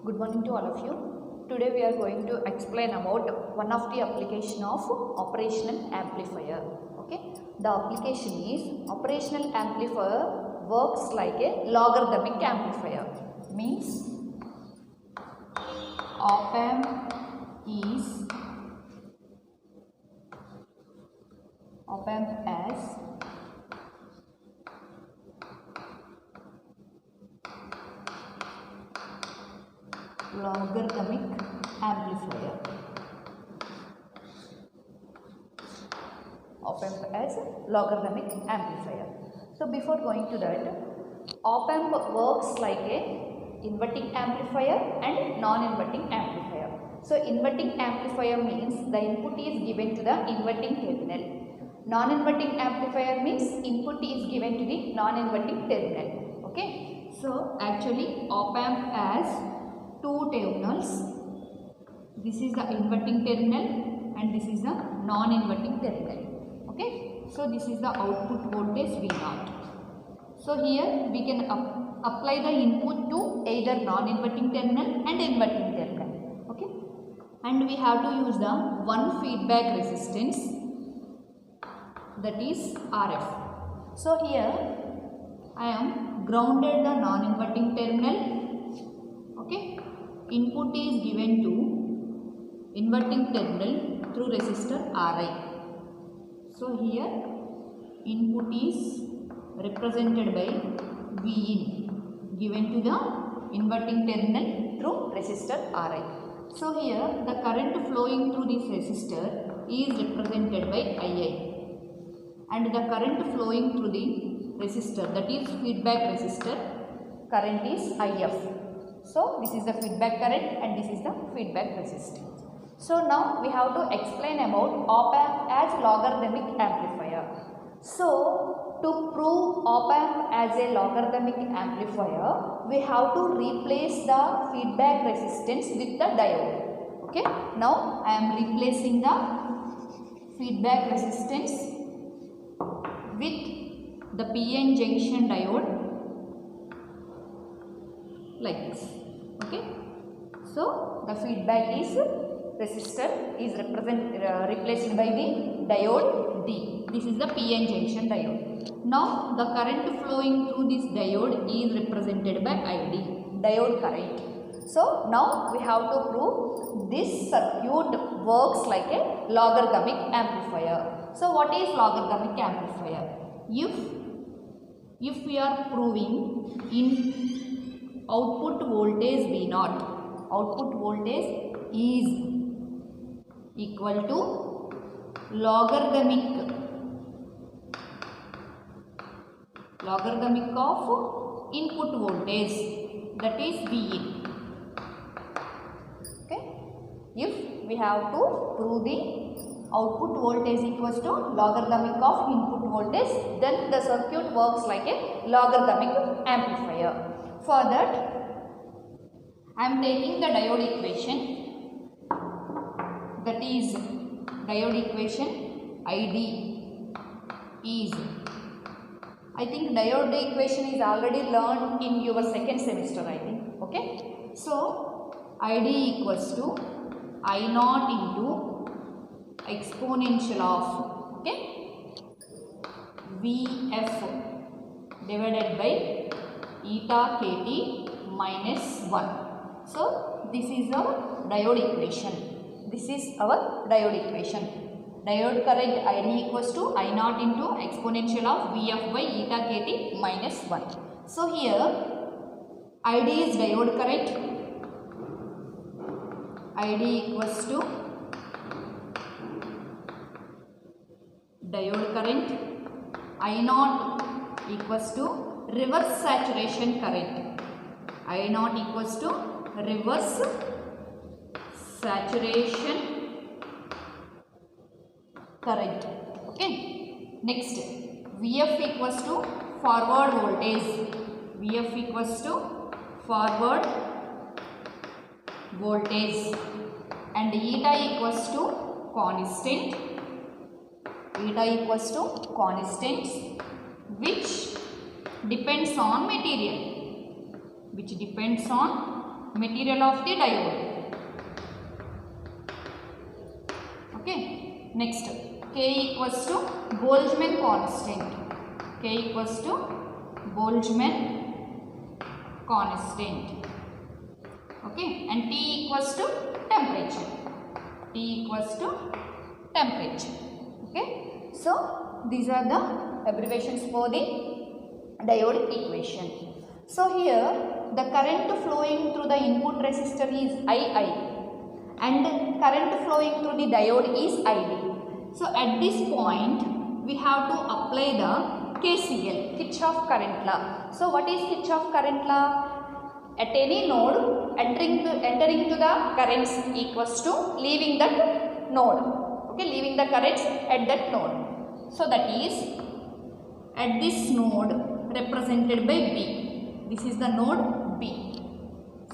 Good morning to all of you. Today we are going to explain about one of the application of operational amplifier. Okay, the application is operational amplifier works like a logarithmic amplifier. Means op amp as logarithmic amplifier. Op amp as logarithmic amplifier. So before going to that, op amp works like a inverting amplifier and non-inverting amplifier. So inverting amplifier means the input is given to the inverting terminal. Non-inverting amplifier means input is given to the non-inverting terminal. Okay. So actually op amp has two terminals. This is the inverting terminal and this is the non-inverting terminal. Okay. So this is the output voltage V0. So here we can apply the input to either non-inverting terminal and inverting terminal. Okay. And we have to use the one feedback resistance, that is RF. So here I am grounded the non-inverting terminal. Okay. Input is given to inverting terminal through resistor Ri. So here input is represented by Vin given to the inverting terminal through resistor Ri. So here the current flowing through this resistor is represented by Ii, and the current flowing through the resistor, that is feedback resistor, current is If. So this is the feedback current and this is the feedback resistance. So now we have to explain about op amp as logarithmic amplifier. So to prove op amp as a logarithmic amplifier, we have to replace the feedback resistance with the diode. Okay. Now I am replacing the feedback resistance with the PN junction diode like this. Okay. So the feedback is resistor is replaced by the diode D. This is the PN junction diode. Now the current flowing through this diode is represented by ID, diode current. So now we have to prove this circuit works like a logarithmic amplifier. So what is logarithmic amplifier? If we are proving in output voltage V0, output voltage is equal to logarithmic of input voltage, that is Vin. Okay. If we have to prove the output voltage equals to logarithmic of input voltage, then the circuit works like a logarithmic amplifier. For that, I am taking the diode equation, that is diode equation ID is, I think diode equation is already learned in your second semester, I think. Okay. So ID equals to I0 into exponential of, okay, Vf divided by eta kt minus 1. So this is our diode equation. This is our diode equation. Diode current ID equals to I0 into exponential of Vf by eta kt minus 1. So here ID is diode current. ID equals to diode current. I0 equals to reverse saturation current. I0 equals to reverse saturation current. Okay. Next, Vf equals to forward voltage. Vf equals to forward voltage, and eta equals to constant. Eta equals to constant, which depends on material, material of the diode. Okay, next K equals to Boltzmann constant. K equals to Boltzmann constant. Okay, and T equals to temperature. T equals to temperature. Okay, so these are the abbreviations for the diode equation. So here the current flowing through the input resistor is II and current flowing through the diode is ID. So at this point we have to apply the KCL, Kirchhoff current law. So what is Kirchhoff current law? At any node entering to the currents equals to leaving that node. Okay, leaving the currents at that node. So that is at this node represented by B. This is the node B.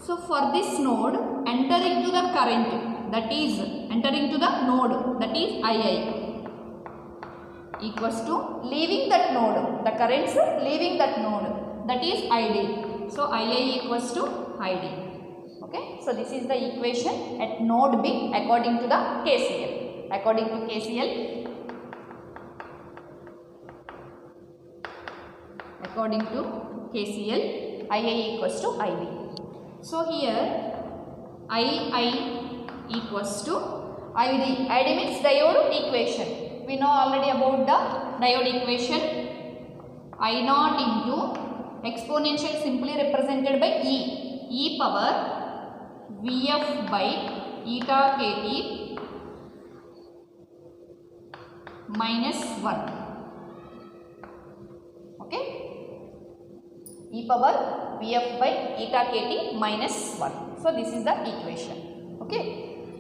So for this node entering to the current, that is entering to the node, that is II, equals to leaving that node, the currents leaving that node, that is ID. So II equals to ID. Okay, so this is the equation at node B according to the KCL. According to KCL, II equals to ID. So here II equals to ID. ID means diode equation. We know already about the diode equation. I naught into exponential simply represented by e power Vf by eta kt minus 1. Okay, e power Vf by eta kt minus 1. So this is the equation. Okay,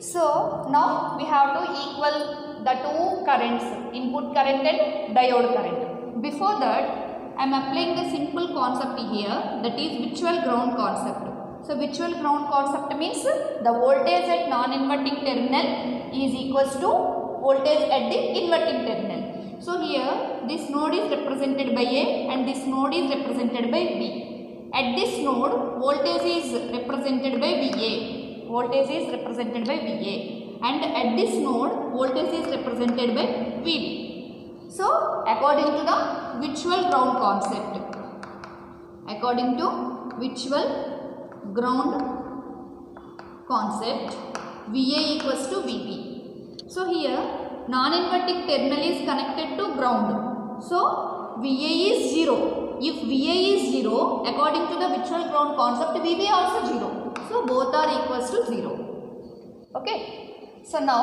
so now we have to equal the two currents, input current and diode current. Before that I am applying the simple concept here, that is virtual ground concept. So virtual ground concept means the voltage at non-inverting terminal is equals to voltage at the inverting terminal. So here this node is represented by A and this node is represented by B. At this node voltage is represented by VA. Voltage is represented by VA, and at this node voltage is represented by VB. So according to the virtual ground concept, VA equals to VB. So here non-inverting terminal is connected to ground. So VA is 0. If VA is 0, according to the virtual ground concept, VB also 0. So both are equals to 0. Okay. So now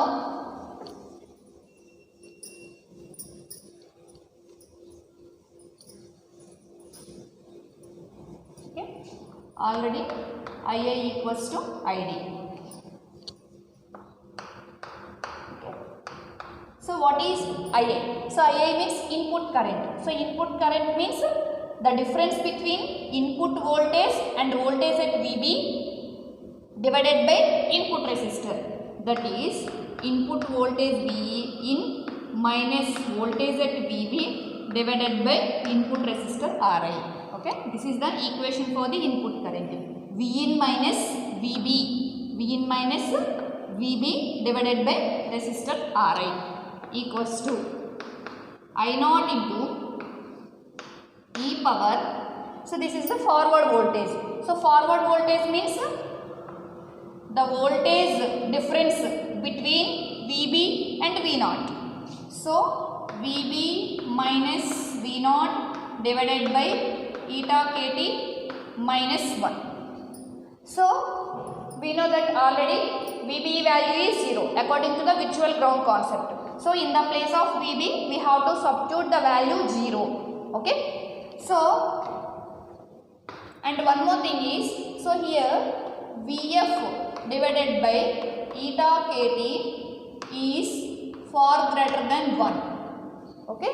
already II equals to ID. Okay. So what is IA? So IA means input current. So input current means the difference between input voltage and voltage at VB divided by input resistor. That is input voltage VIN minus voltage at VB divided by input resistor RI. Okay, this is the equation for the input current. VIN minus VB divided by resistor RI equals to I naught into e power. So this is the forward voltage. So forward voltage means the voltage difference between VB and V0. So VB minus V0 divided by eta kt minus 1. So we know that already VB value is 0 according to the virtual ground concept. So in the place of VB we have to substitute the value 0. Okay. So and one more thing is, so here Vf divided by eta kt is far greater than 1. Okay.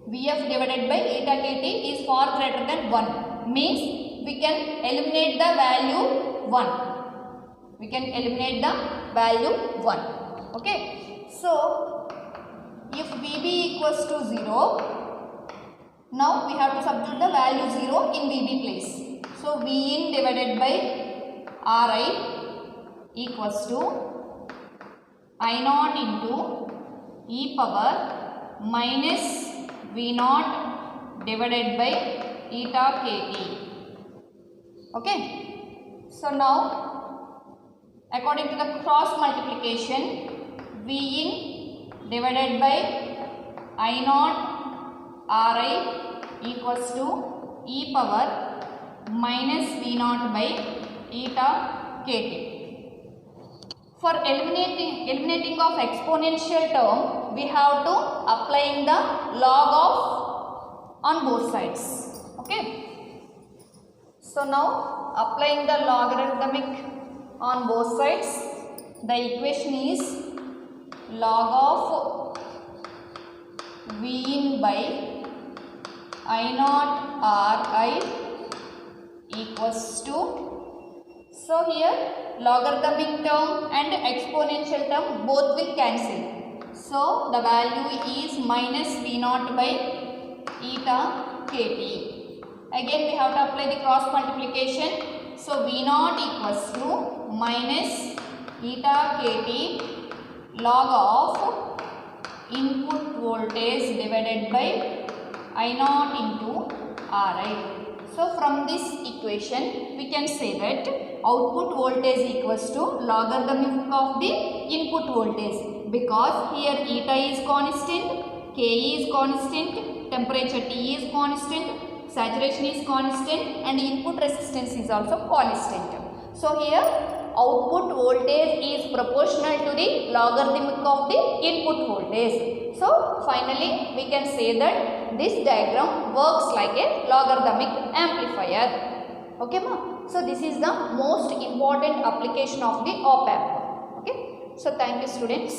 Vf divided by eta kt is far greater than 1, means we can eliminate the value 1. We can eliminate the value 1. Okay. So if VB equals to 0, now we have to substitute the value 0 in VB place. So Vin divided by Ri equals to I naught into e power minus V naught divided by eta kt. Okay. So now according to the cross multiplication, V in divided by I naught Ri equals to e power minus V naught by eta kt. For eliminating of exponential term, we have to applying the log of on both sides. Okay. So now applying the logarithmic on both sides, the equation is log of V in by I naught Ri equals to, so here logarithmic term and exponential term both will cancel. So the value is minus V naught by eta kt. Again we have to apply the cross multiplication. So V naught equals to minus eta kt log of input voltage divided by I naught into Ri. So from this equation we can say that output voltage equals to logarithmic of the input voltage, because here eta is constant, K is constant, temperature T is constant, saturation is constant, and input resistance is also constant. So here output voltage is proportional to the logarithmic of the input voltage. So finally we can say that this diagram works like a logarithmic amplifier. Okay ma? So this is the most important application of the op amp. Okay. So thank you students.